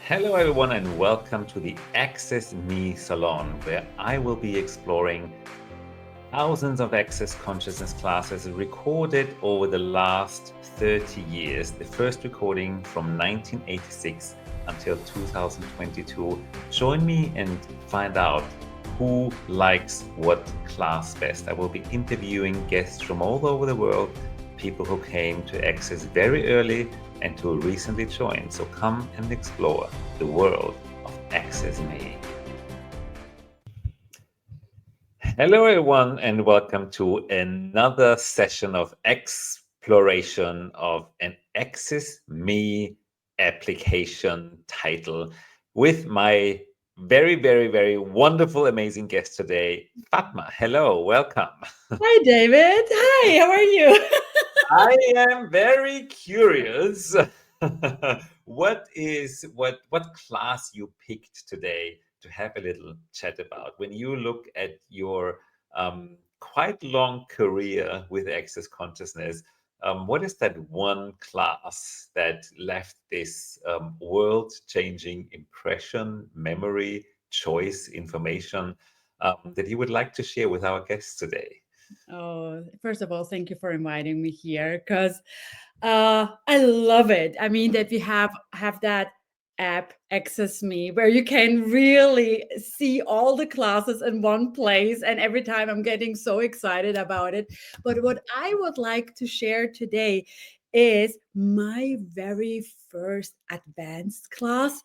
Hello, everyone, and welcome to the Access Me Salon, where I will be exploring thousands of access consciousness classes recorded over the last 30 years. The first recording from 1986 until 2022. Join me and find out who likes what class best. I will be interviewing guests from all over the world, people who came to Access very early and who recently joined. So come and explore the world of Access Me. Hello, everyone, and welcome to another session of exploration of an Access Me application title with my very wonderful, amazing guest today, Fatma. Hello, welcome. Hi, David. Hi, how are you? I am very curious what class you picked today to have a little chat about. When you look at your quite long career with Access Consciousness, what is that one class that left this world-changing impression, memory, choice, information that you would like to share with our guests today? Oh, first of all, thank you for inviting me here because I love it. I mean that we have that app Access Me where you can really see all the classes in one place, and every time I'm getting so excited about it. But what I would like to share today is my very first advanced class,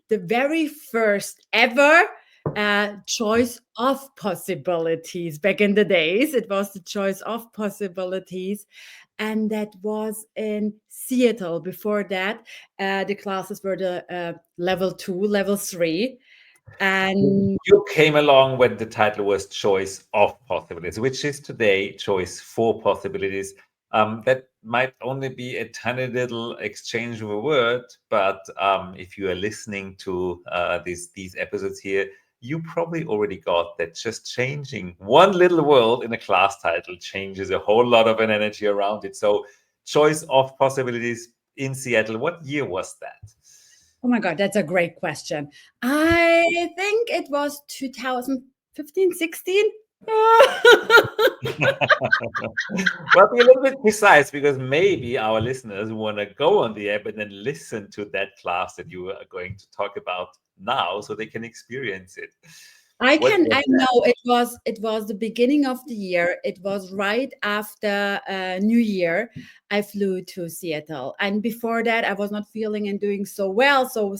the very first ever choice of possibilities. Back in the days, it was the choice of possibilities, and that was in Seattle. Before that, the classes were the level 2, level 3, and You came along when the title was Choice of Possibilities, which is today Choice for Possibilities. That might only be a tiny little exchange of a word, but if you are listening to these episodes here, you probably already got that just changing one little word in a class title changes a whole lot of an energy around it. So, Choice of Possibilities in Seattle, what year was that? oh my God, that's a great question. I think it was 2015, 16. Well, be a little bit precise because maybe our listeners want to go on the app and then listen to that class that you are going to talk about now so they can experience it. What was I that? know it was the beginning of the year. It was right after New Year. I flew to Seattle, and before that, I was not feeling and doing so well. So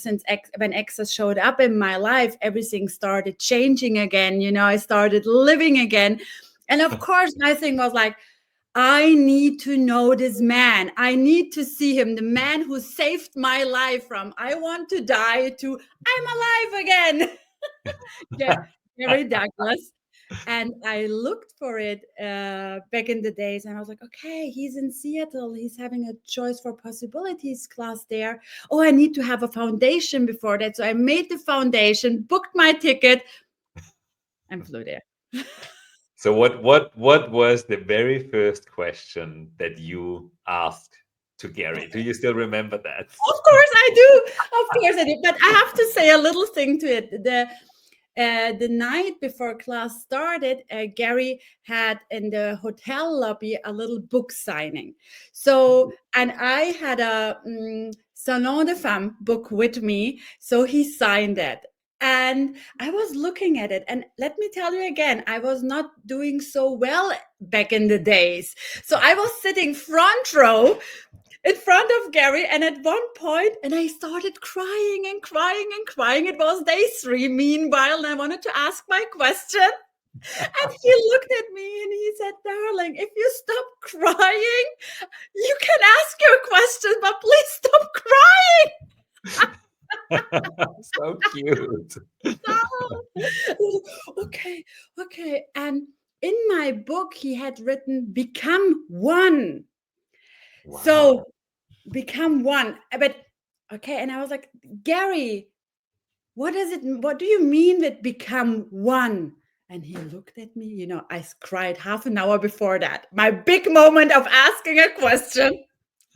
when Access showed up in my life, everything started changing again. I started living again, and of course, my thing was like, I need to know this man. I need to see him, the man who saved my life from I want to die to I'm alive again. Yeah, Gary Douglas. And I looked for it back in the days, and I was like, okay, he's in Seattle. He's having a choice for possibilities class there. Oh, I need to have a foundation before that. So I made the foundation, booked my ticket, and flew there. So what was the very first question that you asked to Gary? Do you still remember that? Of course I do. Of course I do. But I have to say a little thing to it. The night before class started, Gary had in the hotel lobby a little book signing. So, and I had a Salon de Femme book with me. So he signed it. And I was looking at it. And let me tell you again, I was not doing so well back in the days. So I was sitting front row in front of Gary, and at one point, and I started crying and crying and crying. It was day 3, meanwhile, and I wanted to ask my question. And he looked at me and he said, darling, if you stop crying, you can ask your question, but please stop So cute. crying. Okay, okay. And in my book, he had written, become one. Wow. So become one. But okay, and I was like, Gary, what is it? What do you mean with become one? And he looked at me. I cried half an hour before that. My big moment of asking a question.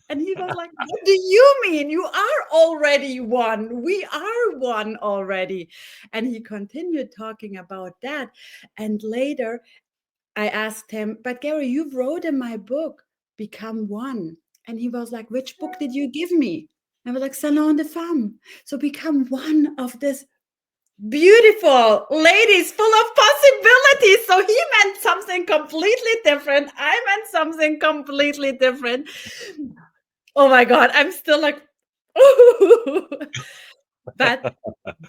And he was like, what do you mean? You are already one. We are one already. And he continued talking about that. And later I asked him, but Gary, you wrote in my book, Become One. And he was like, which book did you give me? I was like, Salon de Femme. So become one of this beautiful ladies full of possibilities. So he meant something completely different. I meant something completely different. Oh my God, I'm still like, but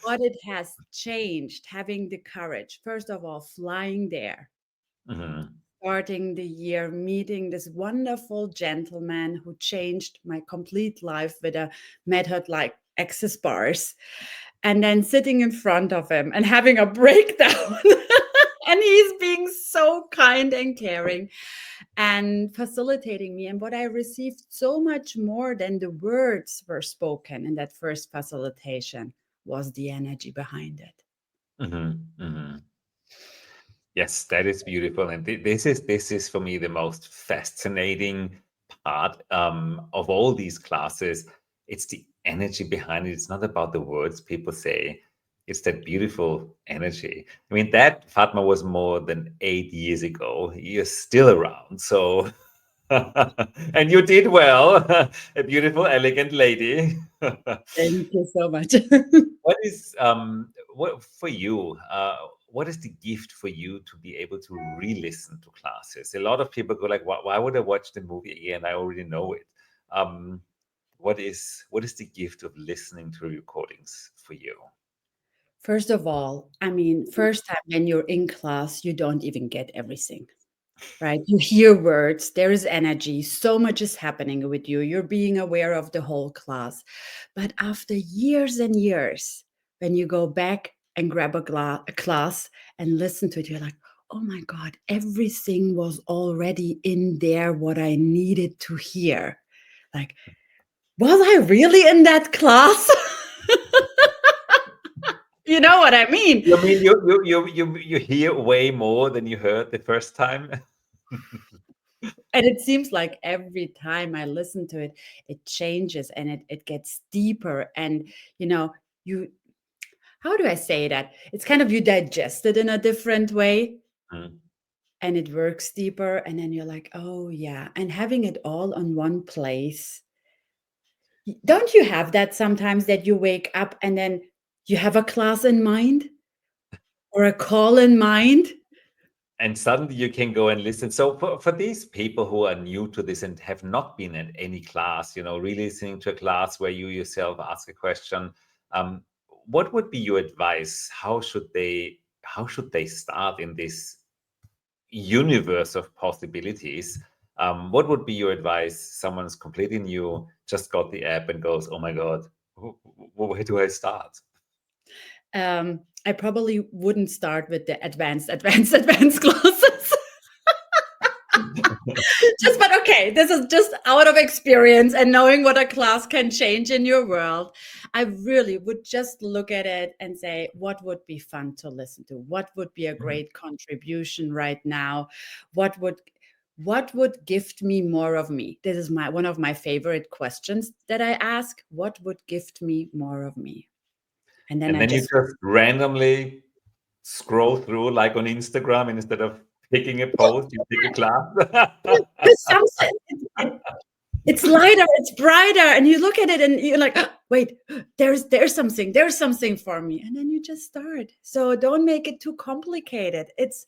what it has changed, having the courage, first of all, flying there, Mhm. starting the year, meeting this wonderful gentleman who changed my complete life with a method like access bars, and then sitting in front of him and having a breakdown. And he's being so kind and caring and facilitating me. And what I received so much more than the words were spoken in that first facilitation was the energy behind it. Mhm. Mhm. Yes, that is beautiful, and this is for me the most fascinating part of all these classes. It's the energy behind it. It's not about the words people say. It's that beautiful energy. I mean, that Fatma was more than 8 years ago. You're still around, so and you did well. A beautiful, elegant lady. Thank you so much. What is what for you? What is the gift for you to be able to re-listen to classes? A lot of people go like, why would I watch the movie again? I already know it." Um, what is the gift of listening to recordings for you? First of all, I mean, first time when you're in class, you don't even get everything. Right? You hear words, there is energy, so much is happening with you. You're being aware of the whole class. But after years and years, when you go back and grab a class and listen to it, you're like, oh my God, everything was already in there, what I needed to hear. Like, was I really in that class? You know what I mean? You mean you hear way more than you heard the first time? And it seems like every time I listen to it, it changes and it gets deeper. And, you know, you, how do I say that? It's kind of you digest it in a different way Mm, and it works deeper. And then you're like, oh, yeah. And having it all on one place. Don't you have that sometimes that you wake up and then you have a class in mind or a call in mind? and suddenly you can go and listen. So for these people who are new to this and have not been at any class, really listening to a class where you yourself ask a question, um, what would be your advice? How should they start in this universe of possibilities? What would be your advice? Someone's completely new, just got the app and goes, "Oh my God, where do I start?" I probably wouldn't start with the advanced classes. Just but okay, this is just out of experience and knowing what a class can change in your world. I really would just look at it and say, what would be fun to listen to? What would be a great contribution right now? What would gift me more of me? This is my one of my favorite questions that I ask. What would gift me more of me? And then And I then you just just randomly scroll through like on Instagram, and instead of picking a post, you pick a class. there's something. It's lighter, it's brighter, and you look at it and you're like, "Ah, wait, there's something for me," and then you just start. So don't make it too complicated. It's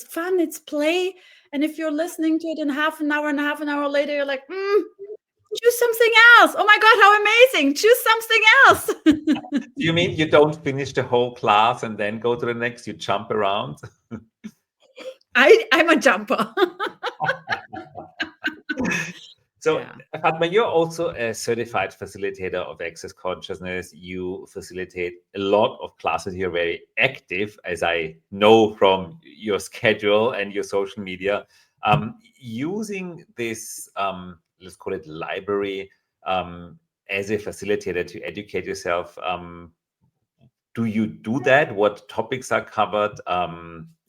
fun, it's play, and if you're listening to it in half an hour later, you're like, choose something else. Oh my God, how amazing! Choose something else. Do you mean you don't finish the whole class and then go to the next? You jump around? I'm a jumper. So, Yeah. Fatma, you're also a certified facilitator of access consciousness. You facilitate a lot of classes. You're very active, as I know from your schedule and your social media. Using this, let's call it library, as a facilitator to educate yourself. Do you do that? What topics are covered?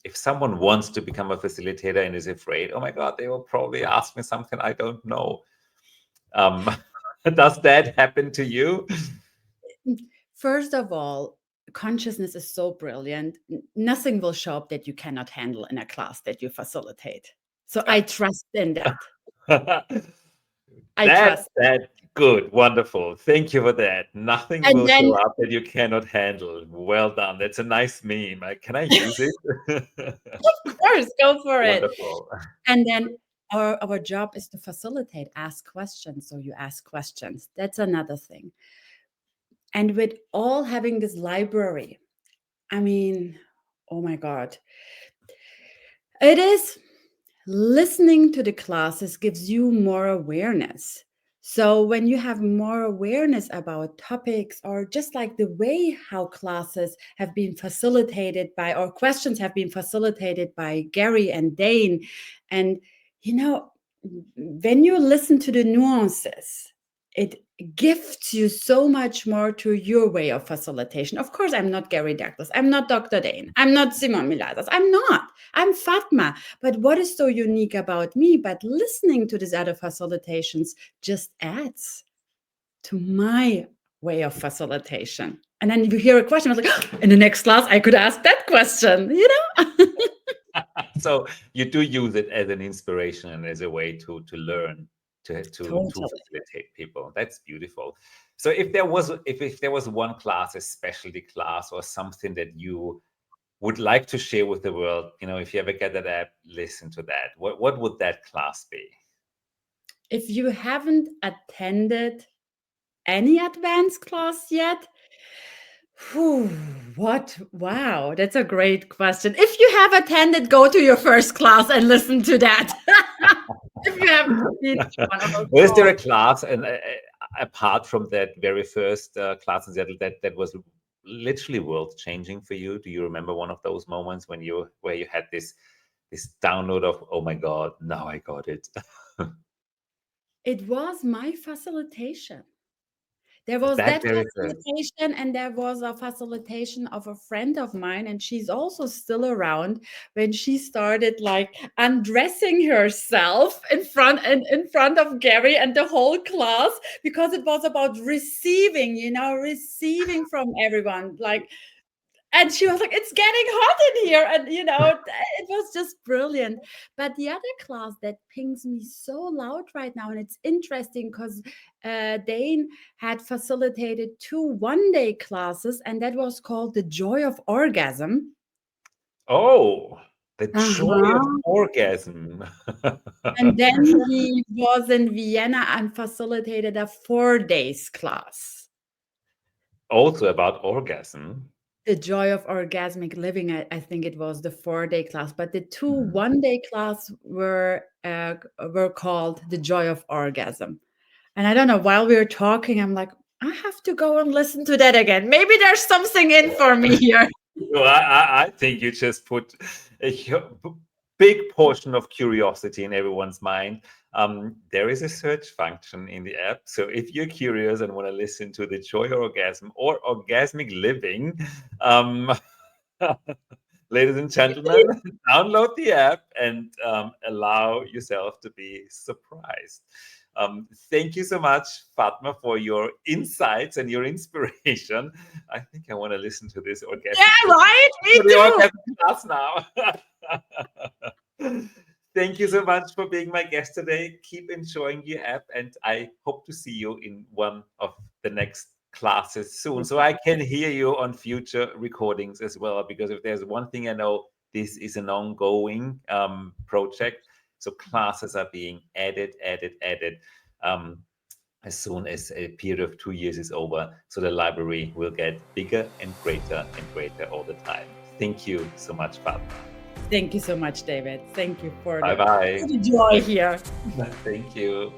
If someone wants to become a facilitator and is afraid, oh my God, they will probably ask me something I don't know. Um, does that happen to you? First of all, consciousness is so brilliant. Nothing will show up that you cannot handle in a class that you facilitate. So I trust in that. I trust. That good, wonderful. Thank you for that. Nothing And will then, show up that you cannot handle. Well done. That's a nice meme. Can I use it? of course, go for it. Wonderful. And then our job is to facilitate, ask questions. So you ask questions. That's another thing. And with all having this library, I mean, oh my God, it is listening to the classes gives you more awareness. So when you have more awareness about topics or just like the way how classes have been facilitated by or questions have been facilitated by Gary and Dane, and you know, when you listen to the nuances, it gifts you so much more to your way of facilitation. Of course, I'm not Gary Douglas. I'm not Dr. Dane. I'm not Simon Milazas. I'm not. I'm Fatma. But what is so unique about me? But listening to these other facilitations just adds to my way of facilitation. And then you hear a question, I was like, oh, in the next class, I could ask that question, you know? So you do use it as an inspiration and as a way to learn, to Totally. facilitate people. That's beautiful. So if there was one class, a specialty class or something that you would like to share with the world, if you ever get that app, listen to that. What would that class be? If you haven't attended any advanced class yet, what? Wow, that's a great question. If you have attended, go to your first class and listen to that. If you have been is there a class, and apart from that very first class in Seattle, that was literally world changing for you? Do you remember one of those moments where you had this download of, oh my God, now I got it? It was my facilitation. There was That that very facilitation, and there was a facilitation of a friend of mine, and she's also still around, when she started like undressing herself in front of Gary and the whole class, because it was about receiving, receiving from everyone. Like, and she was like, it's getting hot in here. And, it was just brilliant. But the other class that pings me so loud right now, and it's interesting because Dane had facilitated 2 one-day classes, and that was called The Joy of Orgasm. Oh, the joy of orgasm. And then he was in Vienna and facilitated a 4 days class. Also about orgasm. The Joy of Orgasmic Living, I think it was the 4-day class, but the 2 one-day class were called The Joy of Orgasm. And I don't know, while we were talking, I'm like, I have to go and listen to that again. Maybe there's something in for me here. Well, I think you just put a big portion of curiosity in everyone's mind. There is a search function in the app. So if you're curious and want to listen to the Joy or Orgasm or Orgasmic Living, ladies and gentlemen, download the app and allow yourself to be surprised. Thank you so much, Fatma, for your insights and your inspiration. I think I want to listen to this orgasm. Yeah, right? Me too. Orgasm class now. Thank you so much for being my guest today. Keep enjoying your app, and I hope to see you in one of the next classes soon, so I can hear you on future recordings as well. Because if there's one thing I know, this is an ongoing project. So classes are being added as soon as a period of 2 years is over. So the library will get bigger and greater all the time. Thank you so much, Fatma. Thank you so much, David. Thank you for Bye-bye. the joy here. Thank you.